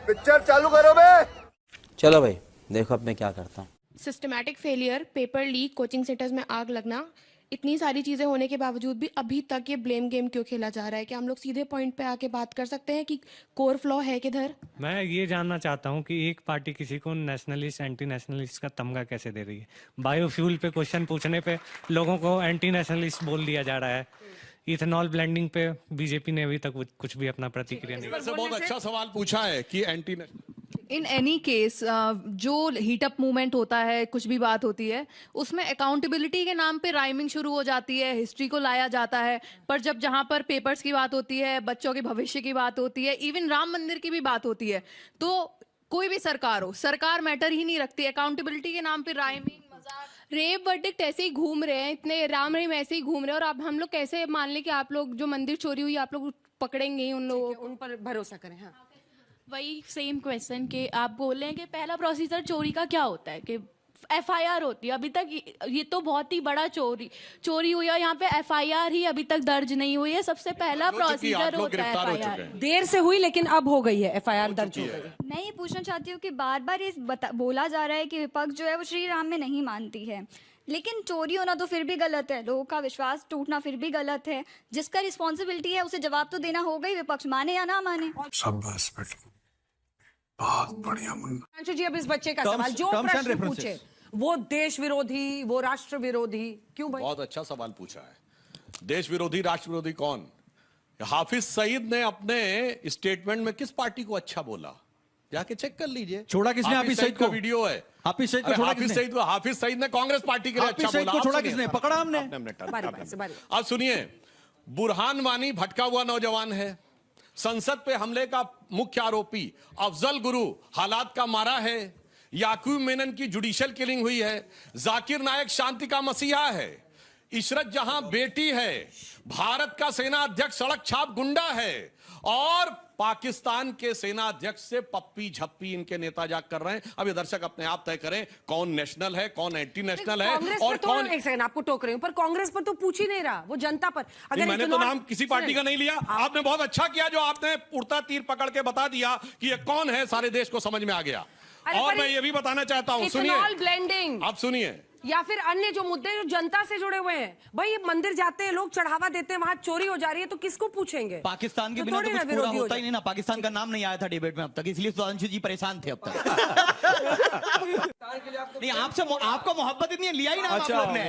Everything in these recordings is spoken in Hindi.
पिक्चर चालू करो बे। चलो भाई देखो अब मैं क्या करता हूँ। Systematic failure, paper leak, coaching centres में आग लगना, इतनी सारी चीज़ें होने के बावजूद भी अभी तक ये ब्लेम गेम क्यों खेला जा रहा है? क्या हम लोग सीधे पॉइंट पे आके बात कर सकते हैं कि कोर फ्लॉ है किधर? मैं ये जानना चाहता हूँ कि एक पार्टी किसी को नेशनलिस्ट एंटी नेशनलिस्ट का तमगा कैसे दे रही है। बायोफ्यूल पे क्वेश्चन पूछने पे लोगों को एंटी नेशनलिस्ट बोल दिया जा रहा है। इथेनॉल ब्लेंडिंग पे बीजेपी ने अभी तक कुछ भी अपना प्रतिक्रिया नहीं। वैसे बहुत अच्छा सवाल पूछा है कि एंटी इन एनी केस जो हीटअप मूवमेंट होता है, कुछ भी बात होती है, उसमें अकाउंटेबिलिटी के नाम पे राइमिंग शुरू हो जाती है, हिस्ट्री को लाया जाता है। पर जब जहां पर पेपर्स की बात होती है, बच्चों के भविष्य की बात होती है, इवन राम मंदिर की भी बात होती है, तो कोई भी सरकार हो, सरकार मैटर ही नहीं रखती। अकाउंटेबिलिटी के नाम पे राइमिंग, रेप वर्डिक्ट ऐसे ही घूम रहे हैं, इतने राम रहीम ऐसे ही घूम रहे हैं, और अब हम लोग कैसे मान लें कि आप लोग जो मंदिर चोरी हुई आप लोग पकड़ेंगे ही उन लोगों को? उन पर भरोसा करें। हाँ, वही सेम क्वेश्चन कि आप बोल रहे हैं कि पहला प्रोसीजर चोरी का क्या होता है कि एफआईआर होती है। अभी तक ये तो बहुत ही बड़ा चोरी हुई है, यहाँ पे एफआईआर ही अभी तक दर्ज नहीं हुई है। सबसे पहला प्रोसीजर होता है एफआईआर। देर से हुई लेकिन अब हो गई है, एफआईआर दर्ज हो गई है। मैं ये पूछना चाहती हूँ कि बार बार ये बोला जा रहा है कि विपक्ष जो है वो श्री राम में नहीं मानती है, लेकिन चोरी होना तो फिर भी गलत है, लोगों का विश्वास टूटना फिर भी गलत है। जिसका रिस्पॉन्सिबिलिटी है उसे जवाब तो देना होगा ही, विपक्ष माने या ना माने। शाबाश बेटा, बहुत बढ़िया मुन्ना। अंशु जी, अब इस बच्चे का सवाल जो प्रश्न पूछे, वो देश विरोधी, वो राष्ट्र विरोधी क्यों भाई? बहुत अच्छा सवाल पूछा है। देश विरोधी राष्ट्र विरोधी कौन? हाफिज सईद ने अपने स्टेटमेंट में किस पार्टी को अच्छा बोला? जाके चेक कर लीजिए। छोड़ा किसने हाफिज सईद को? वीडियो है। हाफिज सईद को छोड़ा किसने? हाफिज सईद ने कांग्रेस पार्टी के लिए अच्छा बोला। को छोड़ा किसने? पकड़ा हमने। अब सुनिए, बुरहान वानी भटका हुआ नौजवान है, संसद पे हमले का मुख्य आरोपी अफजल गुरु हालात का मारा है, याकूब मेनन की जुडिशियल किलिंग हुई है, जाकिर नायक शांति का मसीहा है, इशरत जहां बेटी है, भारत का सेना अध्यक्ष सड़क छाप गुंडा है, और पाकिस्तान के सेना अध्यक्ष से पप्पी झप्पी इनके नेता जाग कर रहे हैं। अब ये दर्शक अपने आप तय करें कौन नेशनल है, कौन एंटी नेशनल है, और कौन। एक सेकंड, आपको टोक रही हूं, पर कांग्रेस पर तो पूछ ही नहीं रहा, वो जनता पर। अगर मैंने तो नाम किसी पार्टी का नहीं लिया। आपने बहुत अच्छा किया जो आपने उड़ता तीर पकड़ के बता दिया कि ये कौन है, सारे देश को समझ में आ गया। और मैं ये भी बताना चाहता हूं, सुनिए, ब्लेंडिंग, आप सुनिए, या फिर अन्य जो मुद्दे जो जनता से जुड़े हुए हैं, भाई मंदिर जाते हैं लोग, चढ़ावा देते हैं, वहां चोरी हो जा रही है, तो किसको पूछेंगे? पाकिस्तान के बिना तो कुछ पूरा होता ही नहीं ना। पाकिस्तान का नाम नहीं आया था डिबेट में अब तक, इसलिए सुधांशु जी परेशान थे अब तक। नहीं, आपसे आपको मोहब्बत इतनी लिया ही ना आप लोग ने।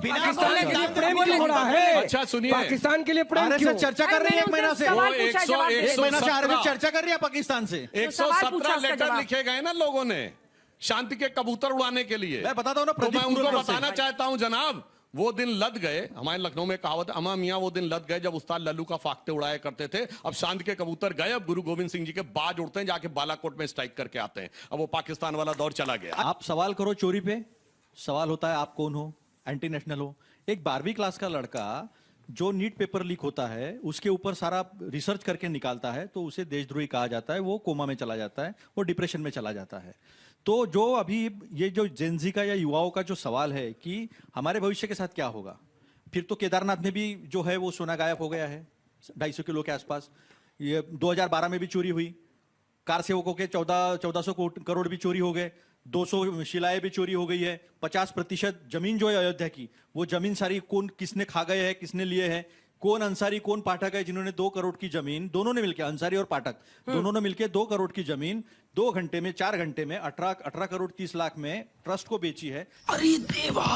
पाकिस्तान के लिए प्रेम क्यों हो रहा है? अच्छा सुनिए, पाकिस्तान के लिए प्रेम क्यों? चर्चा कर रही है एक महीना से, एक महीना से आरबी चर्चा कर रही है पाकिस्तान से। 117 लेटर लिखे गए ना लोगों ने शांति के कबूतर उड़ाने के लिए। मैं बताता हूं ना, तो मैं उनको बताना चाहता हूं जनाब, वो दिन लद गए। हमारे लखनऊ में कहावत, अमा मियां वो दिन लद गए जब उस्ताद लल्लू का फाख्ते उड़ाया करते थे। अब शांति के कबूतर गए, अब गुरु गोविंद सिंह जी के बाज उड़ते हैं, जाके बालाकोट में स्ट्राइक करके आते हैं। अब वो पाकिस्तान वाला दौर चला गया। आप सवाल करो चोरी पे, सवाल होता है आप कौन हो, एंटी नेशनल हो। एक 12वीं क्लास का लड़का जो नीट पेपर लीक होता है उसके ऊपर सारा रिसर्च करके निकालता है, तो उसे देशद्रोही कहा जाता है, वो कोमा में चला जाता है, वो डिप्रेशन में चला जाता है। तो जो अभी ये जो जेनजी का या युवाओं का जो सवाल है कि हमारे भविष्य के साथ क्या होगा, फिर तो केदारनाथ में भी जो है वो सोना गायब हो गया है 250 किलो के आसपास। ये 2012 में भी चोरी हुई, कार सेवकों के 1400 करोड़ भी चोरी हो गए, 200 शिलाएं भी चोरी हो गई है, 50% जमीन जो है अयोध्या की, वो जमीन सारी कौन किसने खा गए हैं, किसने लिए हैं, कौन अंसारी कौन पाठक है जिन्होंने 2 करोड़ की जमीन, दोनों ने मिलकर, अंसारी और पाठक दोनों ने मिलकर 2 करोड़ की जमीन 2 घंटे में 4 घंटे में 18 करोड़ 30 लाख में ट्रस्ट को बेची है। अरे देवा,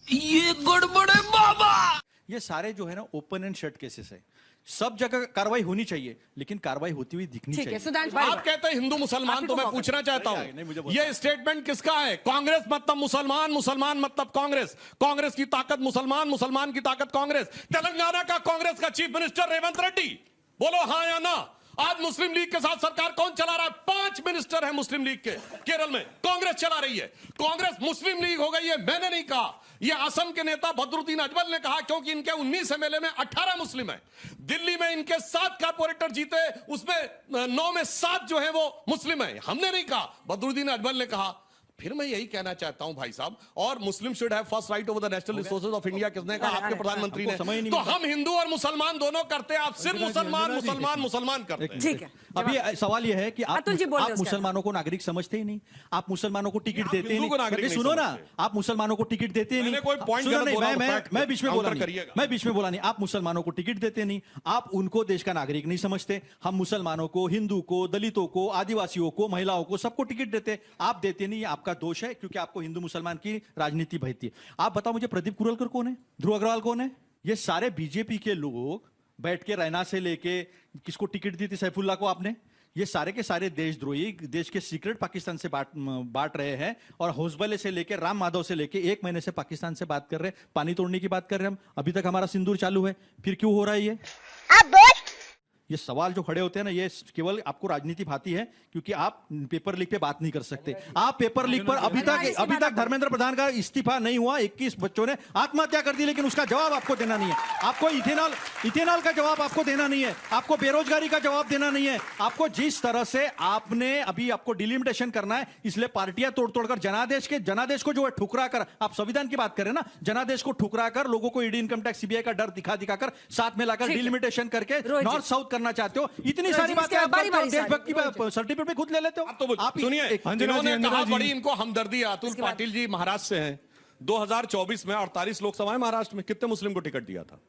ये गड़बड़ है बाबा। ये सारे जो है ना ओपन एंड शट केसेस है। सब जगह कार्रवाई होनी चाहिए, लेकिन कार्रवाई होती हुई दिखनी चाहिए। आप कहते हैं हिंदू मुसलमान, तो मैं पूछना चाहता हूं ये स्टेटमेंट किसका है? कांग्रेस मतलब मुसलमान, मुसलमान मतलब कांग्रेस, कांग्रेस की ताकत मुसलमान, मुसलमान की ताकत कांग्रेस। तेलंगाना का कांग्रेस का चीफ मिनिस्टर रेवंत रेड्डी, बोलो हाँ या ना। आज मुस्लिम लीग के साथ सरकार कौन चला रहा है? 5 मिनिस्टर है मुस्लिम लीग के, केरल में कांग्रेस चला रही है। कांग्रेस मुस्लिम लीग हो गई है, मैंने नहीं कहा, ये असम के नेता बदरुद्दीन अजमल ने कहा, क्योंकि इनके 19 एमएलए में 18 मुस्लिम है। दिल्ली में इनके 7 कारपोरेटर जीते, उसमें 9 में 7 जो है वो मुस्लिम है। हमने नहीं कहा, बदरुद्दीन अजमल ने कहा। फिर मैं यही कहना चाहता हूं भाई साहब, और मुस्लिम should have first right over the national resources of India, किसने कहा? आपके प्रधानमंत्री ने। तो हम हिंदू और मुसलमान दोनों करते हैं, आप सिर्फ मुसलमान करते हैं। ठीक है, अभी सवाल यह है कि आप अतुल जी बोल रहे हो मुसलमानों को नागरिक समझते ही नहीं, आप मुसलमानों को टिकट देते ही हिंदू को नहीं। नागरिक अरे नहीं सुनो ना, समझते। आप मुसलमानों को टिकट देते ही नहीं। मैंने कोई point सुनो गलत नहीं, बोला हो तो मैं बीच में बोला counter नहीं, करिएगा। मैं बीच में बोला नहीं। आप मुसलमानों को टिकट देते नहीं, आप उनको देश का नागरिक नहीं समझते। हम मुसलमानों को, हिंदू को, दलितों को, आदिवासियों को, महिलाओं को, सबको टिकट देते। आप देते नहीं, आपका दोष है, क्योंकि आपको हिंदू मुसलमान की राजनीति बहती है। आप बताओ मुझे, प्रदीप कुरलकर कौन है? ध्रुव अग्रवाल कौन है? ये सारे बीजेपी के लोग बैठ के रैना से लेके, किसको टिकट दी थी? सैफुल्लाह को आपने। ये सारे के सारे देशद्रोही देश के सीक्रेट पाकिस्तान से बांट रहे हैं, और होसबले से लेके राम माधव से लेके 1 महीने से पाकिस्तान से बात कर रहे हैं, पानी तोड़ने की बात कर रहे हैं हम। अभी तक हमारा सिंदूर चालू है, फिर क्यों हो रहा है ये सवाल जो खड़े होते हैं ना, ये केवल आपको राजनीति भाती है, क्योंकि आप पेपर लीक पे बात नहीं कर सकते। आप पेपर लीक पर अभी तक धर्मेंद्र प्रधान का इस्तीफा नहीं हुआ, 21 बच्चों ने आत्महत्या कर दी, लेकिन उसका जवाब आपको देना नहीं है। आपको इथेनॉल का जवाब आपको देना नहीं है, आपको बेरोजगारी का जवाब देना नहीं है। आपको जिस तरह से आपने अभी आपको डिलिमिटेशन करना है, इसलिए पार्टियां तोड़-तोड़ कर जनादेश को जो है ठुकरा कर, आप संविधान की बात करें ना, जनादेश को ठुकरा कर, लोगों को ईडी, इनकम टैक्स, सीबीआई का डर दिखाकर साथ में लाकर डिलिमिटेशन करके नॉर्थ साउथ करना चाहते हो। इतनी सारी बातें आप देशभक्त की सर्टिफिकेट पे खुद ले लेते हो। आप सुनिए, इन्होंने कहा बड़ी इनको हमदर्दी है। अतुल पाटिल जी महाराष्ट्र से हैं। 2024 में 48 लोकसभा है महाराष्ट्र में, कितने मुस्लिम को टिकट दिया था?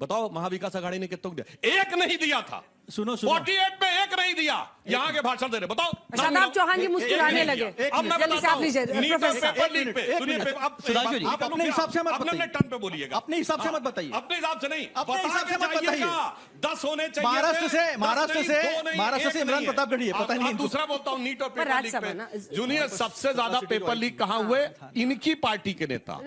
बताओ, महाविकास आघाड़ी ने कितनों को दिया? एक नहीं दिया था। सुनो 48 में एक नहीं दिया। यहाँ के भाषण दे रहे, बताओ। शादाब चौहान जी मुस्कुराने लगे। अब मैं बताता हूँ, पेपर लीक पे सुनिए, आप अपने हिसाब से मत बताइए, टर्न पे बोलिएगा। अपने हिसाब से मत बताइए, अपने हिसाब से नहीं, अपने हिसाब से मत बताइए। 10 होने चाहिए। महाराष्ट्र से इमरान प्रतापगढ़ी है, पता नहीं। दूसरा बोलता हूँ, नीट और पेपर लीक पे जूनियर सबसे ज्यादा पेपर लीक कहाँ हुए? इनकी पार्टी के नेता।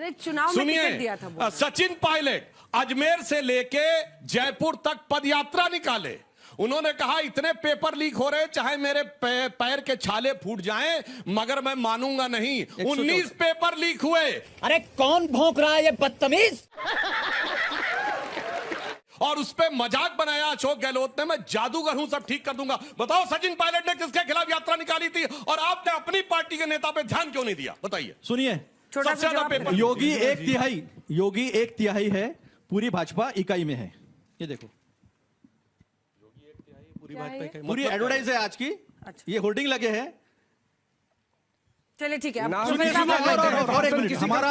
सुनिए, सचिन पायलट अजमेर से लेके जयपुर तक पदयात्रा निकाले। उन्होंने कहा इतने पेपर लीक हो रहे, चाहे मेरे पैर के छाले फूट जाएं, मगर मैं मानूंगा नहीं। 19 पेपर लीक हुए। अरे कौन भौंक रहा है ये बदतमीज? और उस पे मजाक बनाया अशोक गहलोत ने, मैं जादूगर हूं, सब ठीक कर दूंगा। बताओ, सचिन पायलट ने किसके खिलाफ यात्रा निकाली थी, और आपने अपनी पार्टी के नेता पे ध्यान क्यों नहीं दिया? बताइए। सुनिए, सबसे ज्यादा पेपर योगी 1 तिहाई है, पूरी भाजपा इकाई में है। ये देखो, पूरी एडवर्टाइज है आज की। ये होर्डिंग लगे हैं। चलिए ठीक है, और एक मिनट, हमारा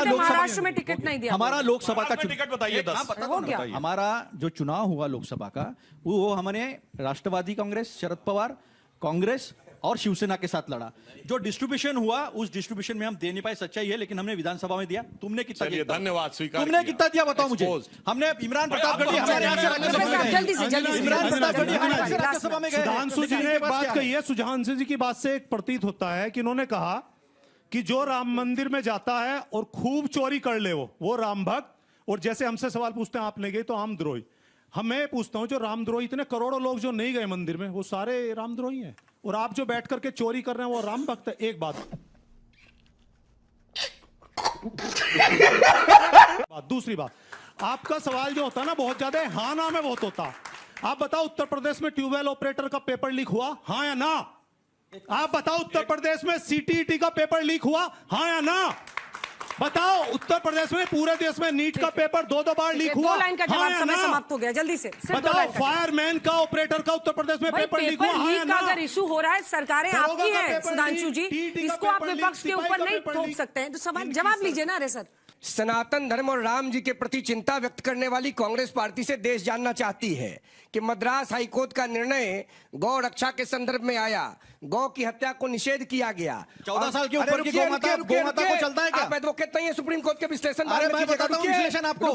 महाराष्ट्र में टिकट नहीं दिया। हमारा लोकसभा का टिकट बताइए 10। हमारा जो चुनाव हुआ लोकसभा का, वो हमने राष्ट्रवादी कांग्रेस, शरद पवार कांग्रेस और शिवसेना के साथ लड़ा। जो डिस्ट्रीब्यूशन हुआ, उस डिस्ट्रीब्यूशन में हम दे नहीं पाए, सच्चाई है, लेकिन हमने विधानसभा में दिया। तुमने कितना दिया? धन्यवाद, स्वीकार। तुमने कितना दिया बताओ मुझे। हमने इमरान प्रतापगढ़ी हमारे यहाँ से राज्यसभा में गए। जल्दी इमरान प्रतापगढ़ी हमारे यहाँ से राज्यसभा में गए। सुधांशु जी ने एक बात कही है, सुधांशु जी की बात से एक प्रतीत होता है कि इन्होंने कहा कि जो राम मंदिर में जाता है और खूब चोरी कर ले वो राम भक्त, और जैसे हमसे सवाल पूछते हैं आप नहीं गए तो रामद्रोही। मैं पूछता हूं, जो रामद्रोही, इतने करोड़ों लोग जो नहीं गए मंदिर में, वो सारे रामद्रोही हैं, और आप जो बैठ करके चोरी कर रहे हैं वो राम भक्त है। एक बात। दूसरी बात, आपका सवाल जो होता है ना, बहुत ज्यादा हाँ ना में बहुत होता। आप बताओ, उत्तर प्रदेश में ट्यूबवेल ऑपरेटर का पेपर लीक हुआ, हाँ या ना? आप बताओ, उत्तर प्रदेश में सीटीईटी का पेपर लीक हुआ, हाँ या ना? बताओ, उत्तर प्रदेश में, पूरे देश में नीट का पेपर 2 बार लीक हुआ, 2 लाइन का जवाब, समय समाप्त हो गया, जल्दी से। बताओ, फायरमैन का, ऑपरेटर का उत्तर प्रदेश में पेपर लीक हुआ, हाँ या ना? अगर इशू हो रहा है, सरकारें आपकी हैं सुधांशु जी, इसको आप विपक्ष के ऊपर नहीं थोप सकते हैं। तो सवाल जवाब लीजिए ना। अरे सर, सनातन धर्म और राम जी के प्रति चिंता व्यक्त करने वाली कांग्रेस पार्टी से देश जानना चाहती है कि मद्रास हाईकोर्ट का निर्णय गौ रक्षा के संदर्भ में आया, गौ की हत्या को निषेध किया गया। 14 साल के ऊपर की गोमाता को चलता है क्या? आप एडवोकेट नहीं है सुप्रीम कोर्ट के विश्लेषण। अरे मैं बताता हूं विश्लेषण आपको।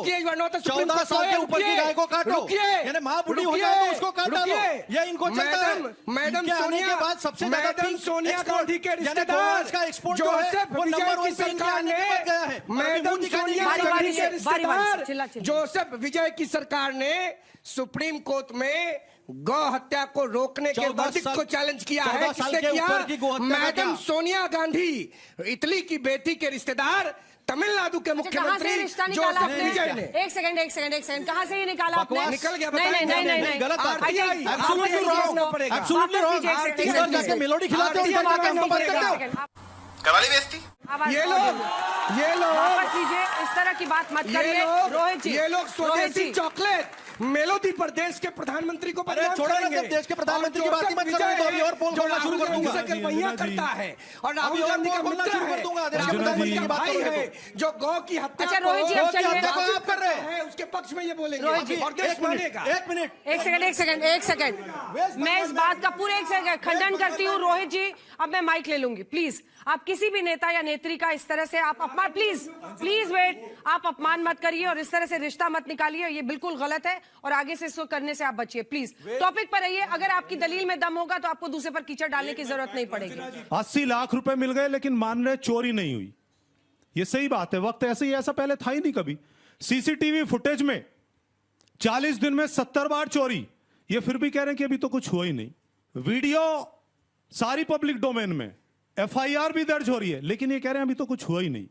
14 साल के ऊपर की गाय को काटो, यानी मां बुढ़ी हो जाए तो उसको काट डालो, ये इनको चलता है। मैडम सोनिया के बाद सबसे ज्यादा सोनिया गांधी के रिश्तेदार का एक्सपोर्ट जो है वो नंबर 1 सरकार ने गया है। मैडम सोनिया गांधी के रिश्तेदार जोसेफ विजय की सरकार ने सुप्रीम कोर्ट में गौ हत्या को रोकने के वर्डिक्ट को चैलेंज किया है। किसने किया? मैडम सोनिया गांधी, इटली की बेटी के रिश्तेदार, तमिलनाडु के मुख्यमंत्री जोसेफ विजय ने। एक सेकंड, कहां से ये निकाला आपने? निकल गया, नहीं, गलत बात। Absolutely wrong. मेलोडी खिलाते हो, करा ली बेइज्जती। ये लोग वापस लीजिए, इस तरह की बात मत करिए रोहित जी। ये लोग स्वदेशी चॉकलेट मेलोडी प्रदेश के प्रधानमंत्री को बदनाम करेंगे। देश के प्रधानमंत्री की बात ही मत करो, तो अभी और पोल खोलना शुरू कर दूंगा। वहियां करता है और राहुल गांधी का मित्र है, प्रधानमंत्री की बात भाई है, जो गौ की हत्या अच्छा रोहित जी अब चलिए, आप कर रहे हैं उसके पक्ष में ये बोलेंगे और देश मानेगा। एक मिनट एक सेकंड मैं इस बात का पूरे एक सेकंड खंडन करती हूँ रोहित जी। अब मैं माइक ले लूंगी प्लीज। आप किसी भी नेता या नेत्री का इस तरह से आप अपमान, प्लीज वेट, आप अपमान मत करिए और इस तरह से रिश्ता मत निकालिए, ये बिल्कुल गलत है और आगे से इसको करने से आप बचिए प्लीज। टॉपिक पर रहिए, अगर आपकी दलील में दम होगा तो आपको दूसरे पर कीचड़ डालने की जरूरत नहीं पड़ेगी। 80 लाख रुपए मिल गए लेकिन मान रहे चोरी नहीं हुई, ये सही बात है। वक्त ऐसे ही, ऐसा पहले था ही नहीं कभी। सीसीटीवी फुटेज में 40 दिन में 70 बार चोरी, ये फिर भी कह रहे हैं कि अभी तो कुछ हुआ ही नहीं। वीडियो सारी पब्लिक डोमेन में, एफआईआर भी दर्ज हो रही है, लेकिन ये कह रहे हैं अभी तो कुछ हुआ ही नहीं।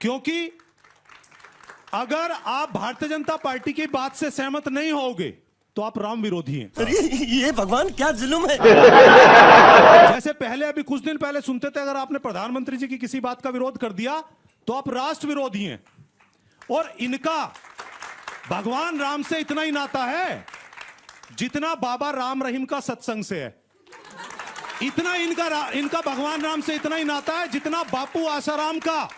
क्योंकि अगर आप भारतीय जनता पार्टी की बात से सहमत नहीं होगे तो आप राम विरोधी हैं। ये भगवान क्या जुल्म है। जैसे पहले अभी कुछ दिन पहले सुनते थे, अगर आपने प्रधानमंत्री जी की किसी बात का विरोध कर दिया तो आप राष्ट्र विरोधी हैं। और इनका भगवान राम से इतना ही नाता है जितना बाबा राम रहीम का सत्संग से है। इतना इनका भगवान राम से इतना ही नाता है जितना बापू आसाराम का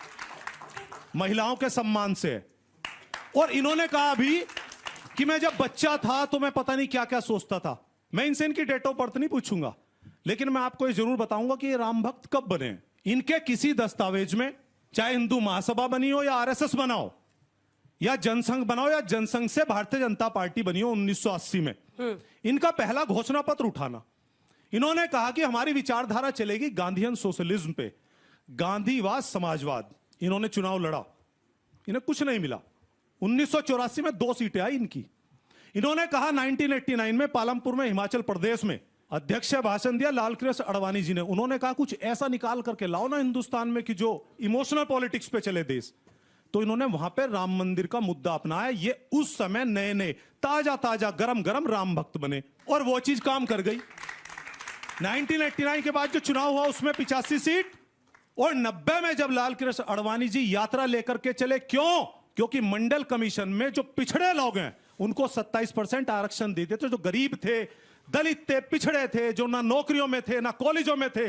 महिलाओं के सम्मान से है। और इन्होंने कहा अभी कि मैं जब बच्चा था तो मैं पता नहीं क्या क्या सोचता था। मैं इनसे इनकी डेट ऑफ बर्थ नहीं पूछूंगा, लेकिन मैं आपको ये जरूर बताऊंगा कि ये राम भक्त कब बने। इनके किसी दस्तावेज में, चाहे हिंदू महासभा बनी हो या आरएसएस बनाओ या जनसंघ बनाओ या जनसंघ से भारतीय जनता पार्टी बनी हो 1980 में, इनका पहला घोषणा पत्र उठाना, इन्होंने कहा कि हमारी विचारधारा चलेगी गांधीयन सोशलिज्म पे, गांधीवाद समाजवाद। इन्होंने चुनाव लड़ा, इन्हें कुछ नहीं मिला। 1984 में 2 सीटें आई इनकी। इन्होंने कहा 1989 में पालमपुर में हिमाचल प्रदेश में अध्यक्ष भाषण दिया लाल कृष्ण आडवाणी जी ने। उन्होंने कहा कुछ ऐसा निकाल करके लाओ ना हिंदुस्तान में कि जो इमोशनल पॉलिटिक्स पे चले देश। तो इन्होंने वहां पे राम मंदिर का मुद्दा अपनाया। ये उस समय नए नए ताजा ताजा गरम गरम राम भक्त बने और वो चीज काम कर गई। 1989 के बाद जो चुनाव हुआ उसमें 85 सीट और 90 में जब लाल कृष्ण आडवाणी जी यात्रा लेकर के चले, क्यों? क्योंकि मंडल कमीशन में जो पिछड़े लोग हैं उनको 27% आरक्षण देते थे। जो गरीब थे, दलित थे, पिछड़े थे, जो ना नौकरियों में थे ना कॉलेजों में थे,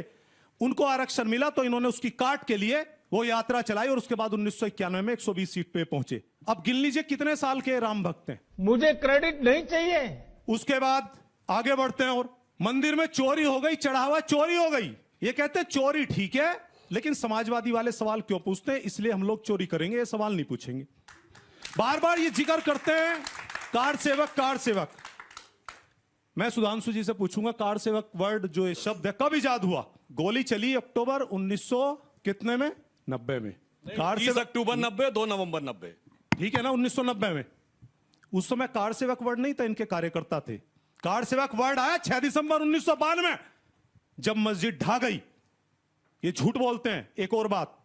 उनको आरक्षण मिला। तो इन्होंने उसकी काट के लिए वो यात्रा चलाई और उसके बाद 1991 में 120 सीट पे पहुंचे। अब गिन लीजिए कितने साल के राम भक्त हैं। मुझे क्रेडिट नहीं चाहिए। उसके बाद आगे बढ़ते हैं और मंदिर में चोरी हो गई, चढ़ावा चोरी हो गई। ये कहते हैं चोरी ठीक है, लेकिन समाजवादी वाले सवाल क्यों पूछते हैं? इसलिए हम लोग चोरी करेंगे, ये सवाल नहीं पूछेंगे। बार बार ये जिक्र करते हैं कार सेवक, कार सेवक। मैं सुधांशु जी से पूछूंगा, कार सेवक वर्ड जो ये शब्द है कब इजाद हुआ? गोली चली अक्टूबर 1900 कितने में? 90 में। कार सेवक अक्टूबर 90, 2 नवंबर 90, ठीक है ना, 1990 में। उस समय कार सेवक वर्ड नहीं था, इनके कार्यकर्ता थे। कार सेवक वर्ड आया 6 दिसंबर 1992 जब मस्जिद ढा गई। ये झूठ बोलते हैं। एक और बात,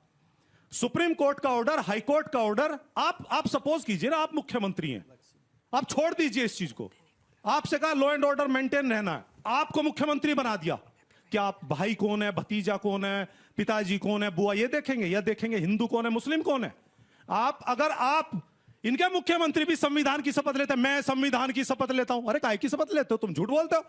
सुप्रीम कोर्ट का ऑर्डर, हाई कोर्ट का ऑर्डर, आप सपोज कीजिए ना आप मुख्यमंत्री हैं, आप छोड़ दीजिए इस चीज को। आपसे कहा लॉ एंड ऑर्डर मेंटेन रहना है, आपको मुख्यमंत्री बना दिया। क्या आप भाई कौन है, भतीजा कौन है, पिताजी कौन है, बुआ, ये देखेंगे? या देखेंगे हिंदू कौन है, मुस्लिम कौन है? अगर आप इनके मुख्यमंत्री भी संविधान की शपथ लेते हैं, मैं संविधान की शपथ लेता हूं। अरे काहे की शपथ लेते हो तुम? झूठ बोलते हो।